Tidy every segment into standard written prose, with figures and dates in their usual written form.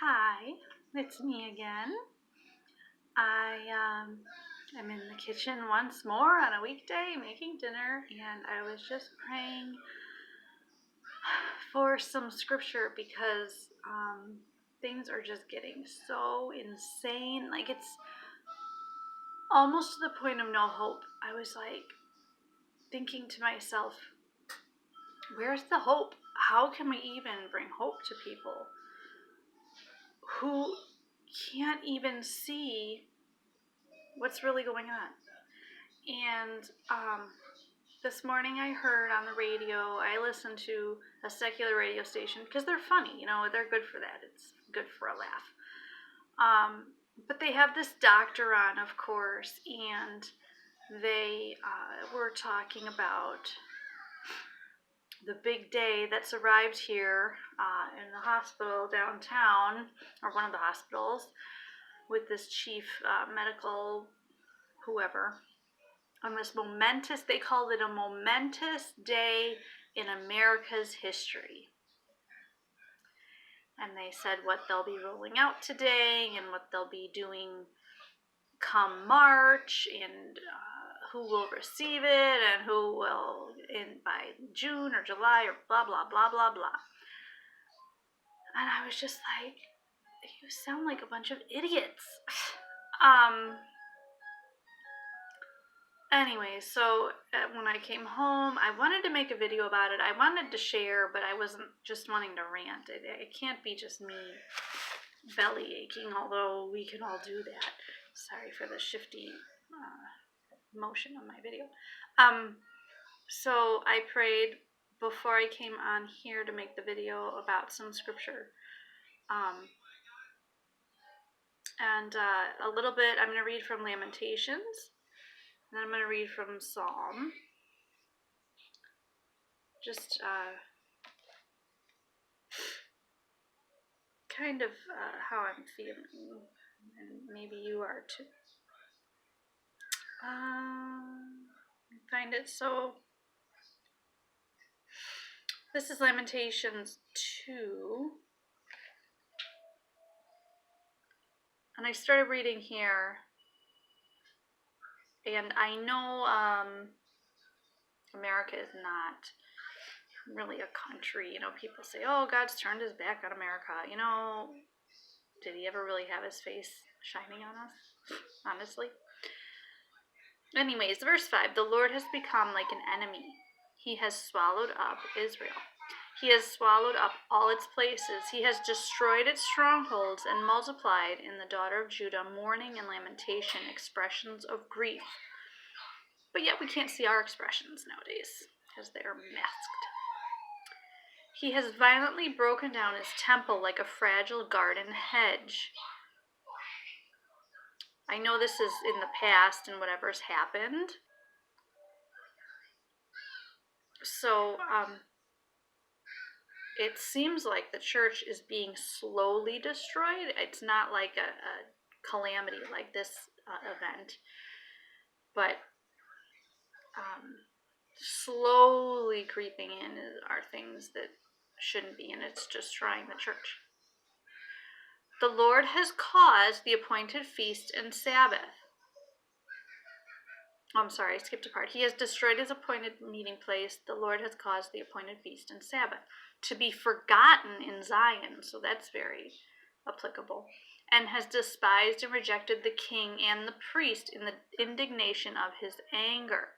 Hi, it's me again. I am in the kitchen once more on a weekday making dinner, and I was just praying for some scripture because things are just getting so insane. Like, it's almost to the point of no hope. I was like thinking to myself, where's the hope? How can we even bring hope to people who can't even see what's really going on? And this morning I heard on the radio, I listened to a secular radio station because they're funny, they're good for that. It's good for a laugh. But they have this doctor on, of course, and they were talking about the big day that's arrived here in the hospital downtown, or one of the hospitals, with this chief medical whoever, on this momentous, they called it a momentous day in America's history. And they said what they'll be rolling out today and what they'll be doing come March, and who will receive it and who will by June or July or blah, blah, blah, blah, blah. And I was just like, you sound like a bunch of idiots. Anyway, so when I came home, I wanted to make a video about it. I wanted to share, but I wasn't just wanting to rant. It can't be just me belly aching, although we can all do that. Sorry for the shifty motion on my video. So I prayed before I came on here to make the video about some scripture. And a little bit, I'm going to read from Lamentations. And then I'm going to read from Psalm. Just kind of how I'm feeling. And maybe you are too. I find it so... This is Lamentations 2. And I started reading here. And I know America is not really a country. People say, oh, God's turned his back on America. Did he ever really have his face shining on us? Honestly. Anyways, verse 5. The Lord has become like an enemy. He has swallowed up Israel. He has swallowed up all its places. He has destroyed its strongholds and multiplied in the daughter of Judah mourning and lamentation, expressions of grief. But yet we can't see our expressions nowadays because they are masked. He has violently broken down his temple like a fragile garden hedge. I know this is in the past and whatever's happened. So, it seems like the church is being slowly destroyed. It's not like a calamity like this event, but slowly creeping in are things that shouldn't be, and it's destroying the church. The Lord has caused the appointed feast and Sabbath. Oh, I'm sorry, I skipped a part. He has destroyed his appointed meeting place. The Lord has caused the appointed feast and Sabbath to be forgotten in Zion. So that's very applicable. And has despised and rejected the king and the priest in the indignation of his anger.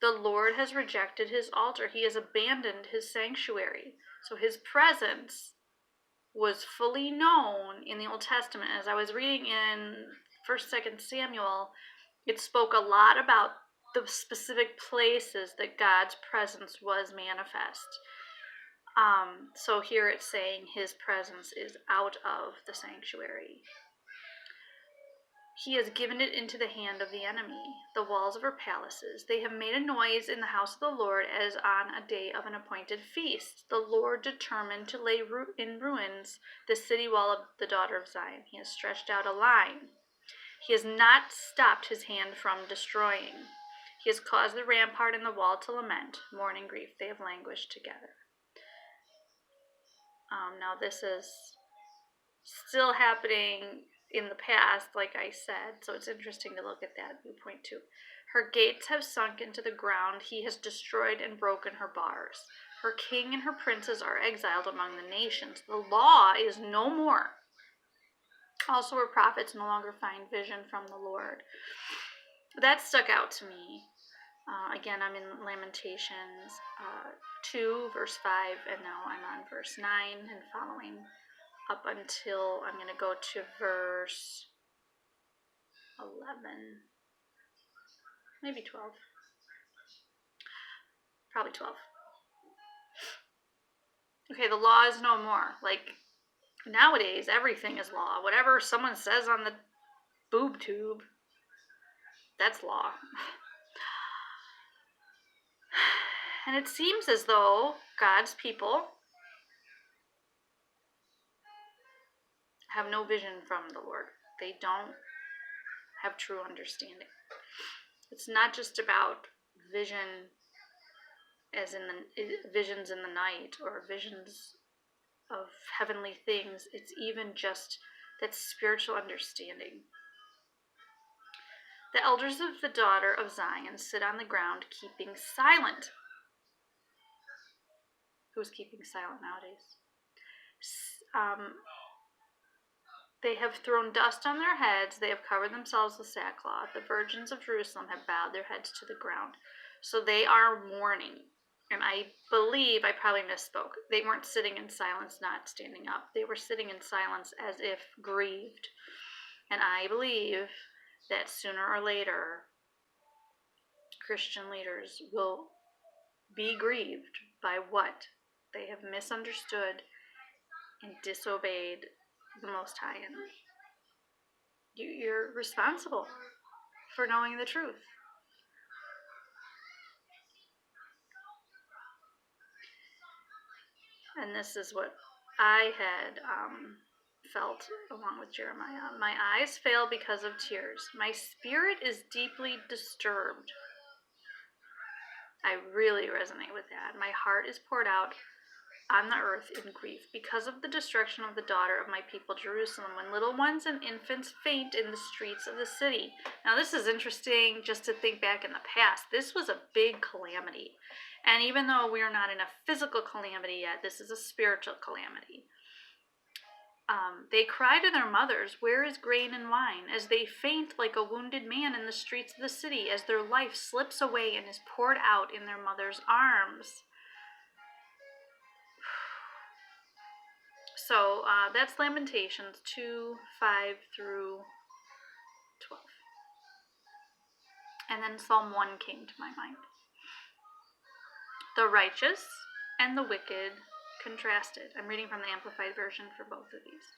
The Lord has rejected his altar. He has abandoned his sanctuary. So his presence was fully known in the Old Testament. As I was reading in 1st, 2nd Samuel, it spoke a lot about the specific places that God's presence was manifest. So here it's saying his presence is out of the sanctuary. He has given it into the hand of the enemy, the walls of her palaces. They have made a noise in the house of the Lord as on a day of an appointed feast. The Lord determined to lay in ruins the city wall of the daughter of Zion. He has stretched out a line. He has not stopped his hand from destroying. He has caused the rampart and the wall to lament. Mourning grief, they have languished together. Now this is still happening in the past, like I said, so it's interesting to look at that viewpoint too. Her gates have sunk into the ground. He has destroyed and broken her bars. Her king and her princes are exiled among the nations. The law is no more. Also, her prophets no longer find vision from the Lord. That stuck out to me. Again, I'm in Lamentations 2, verse 5, and now I'm on verse 9 and following up until I'm going to go to verse 11, maybe 12, probably 12. Okay, the law is no more. Like, nowadays, everything is law. Whatever someone says on the boob tube, that's law. And it seems as though God's people have no vision from the Lord. They don't have true understanding. It's not just about vision as in the visions in the night or visions of heavenly things. It's even just that spiritual understanding. The elders of the daughter of Zion sit on the ground keeping silent. Who's keeping silent nowadays? They have thrown dust on their heads. They have covered themselves with sackcloth. The virgins of Jerusalem have bowed their heads to the ground. So they are mourning. And I believe, I probably misspoke. They weren't sitting in silence, not standing up. They were sitting in silence as if grieved. And I believe that sooner or later, Christian leaders will be grieved by what they have misunderstood and disobeyed the Most High. And you're responsible for knowing the truth. And this is what I had felt along with Jeremiah. My eyes fail because of tears. My spirit is deeply disturbed. I really resonate with that. My heart is poured out on the earth in grief because of the destruction of the daughter of my people Jerusalem, when little ones and infants faint in the streets of the city. Now this is interesting just to think back in the past. This was a big calamity. And even though we are not in a physical calamity yet, this is a spiritual calamity. They cry to their mothers, "Where is grain and wine?" as they faint like a wounded man in the streets of the city, as their life slips away and is poured out in their mother's arms. So that's Lamentations 2, 5 through 12. And then Psalm 1 came to my mind. The righteous and the wicked contrasted. I'm reading from the Amplified Version for both of these.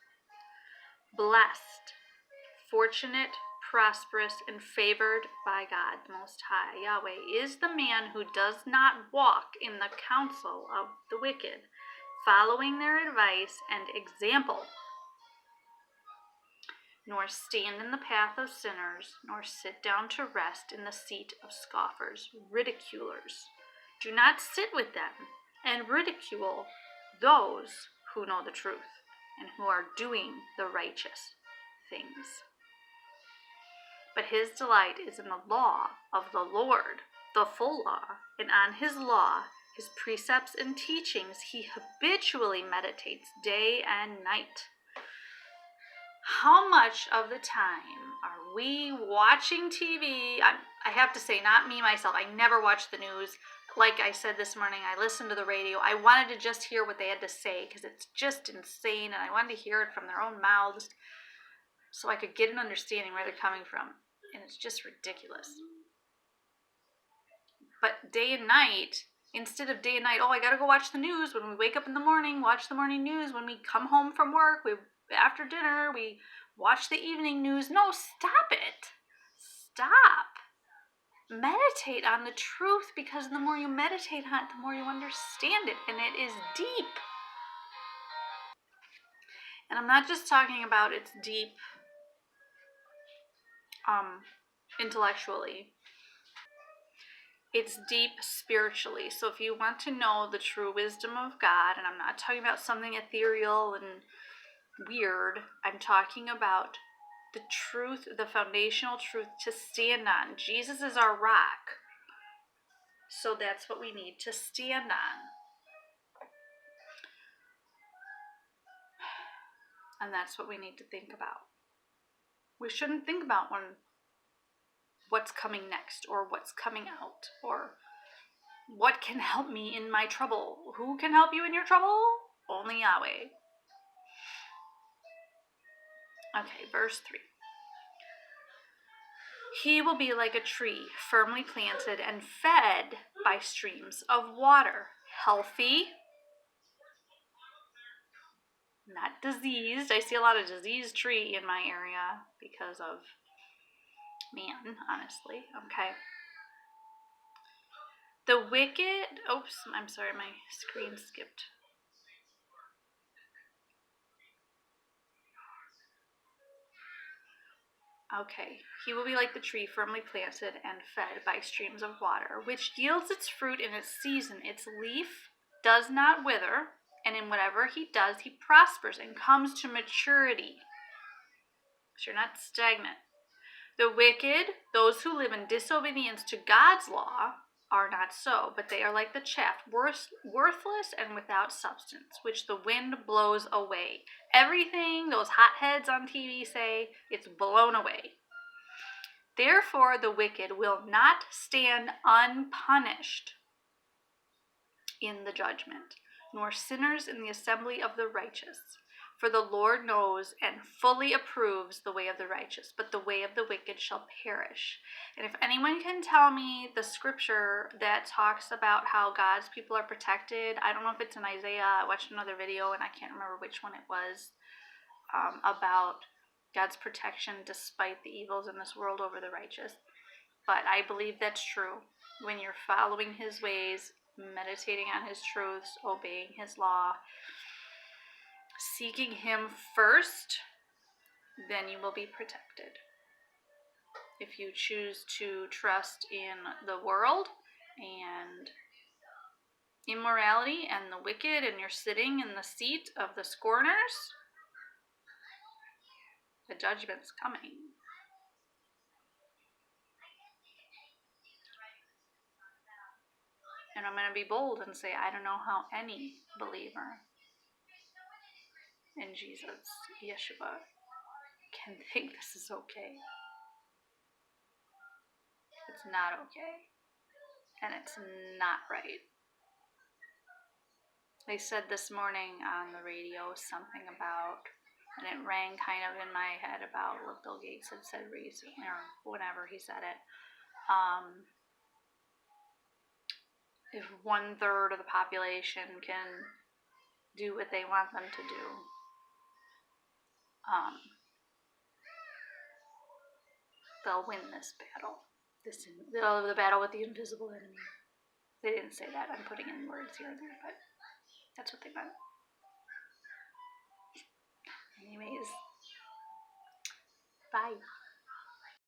Blessed, fortunate, prosperous, and favored by God Most High, Yahweh, is the man who does not walk in the counsel of the wicked, following their advice and example, nor stand in the path of sinners, nor sit down to rest in the seat of scoffers, ridiculers. Do not sit with them and ridicule those who know the truth and who are doing the righteous things. But his delight is in the law of the Lord, the full law, and on his law, his precepts and teachings, he habitually meditates day and night. How much of the time are we watching TV? I have to say, not me, myself. I never watch the news. Like I said this morning, I listened to the radio. I wanted to just hear what they had to say because it's just insane, and I wanted to hear it from their own mouths so I could get an understanding where they're coming from. And it's just ridiculous. But day and night, instead of day and night, I gotta go watch the news. When we wake up in the morning, watch the morning news. When we come home from work, after dinner, we watch the evening news. No, stop it. Stop. Meditate on the truth, because the more you meditate on it, the more you understand it, and it is deep. And I'm not just talking about it's deep intellectually. It's deep spiritually. So if you want to know the true wisdom of God, and I'm not talking about something ethereal and weird, I'm talking about the truth, the foundational truth to stand on. Jesus is our rock. So that's what we need to stand on. And that's what we need to think about. We shouldn't think about what's coming next, or what's coming out, or what can help me in my trouble. Who can help you in your trouble? Only Yahweh. Okay, verse 3. He will be like a tree firmly planted and fed by streams of water, healthy, not diseased. I see a lot of diseased tree in my area because of man, honestly. Okay. The wicked, oops, I'm sorry, my screen skipped. Okay, he will be like the tree firmly planted and fed by streams of water, which yields its fruit in its season. Its leaf does not wither, and in whatever he does, he prospers and comes to maturity. So you're not stagnant. The wicked, those who live in disobedience to God's law, are not so, but they are like the chaff, worthless and without substance, which the wind blows away. Everything those hotheads on TV say, it's blown away. Therefore, the wicked will not stand unpunished in the judgment, nor sinners in the assembly of the righteous. For the Lord knows and fully approves the way of the righteous, but the way of the wicked shall perish. And if anyone can tell me the scripture that talks about how God's people are protected, I don't know if it's in Isaiah. I watched another video and I can't remember which one it was, about God's protection despite the evils in this world over the righteous. But I believe that's true. When you're following his ways, meditating on his truths, obeying his law, seeking him first, then you will be protected. If you choose to trust in the world and immorality and the wicked, and you're sitting in the seat of the scorners, the judgment's coming. And I'm going to be bold and say, I don't know how any believer in Jesus, Yeshua, can think this is okay. It's not okay. And it's not right. They said this morning on the radio something about, and it rang kind of in my head about what Bill Gates had said recently, or whenever he said it. If 1/3 of the population can do what they want them to do, they'll win this battle. The battle with the invisible enemy. They didn't say that. I'm putting in words here and there, but that's what they meant. Anyways, bye.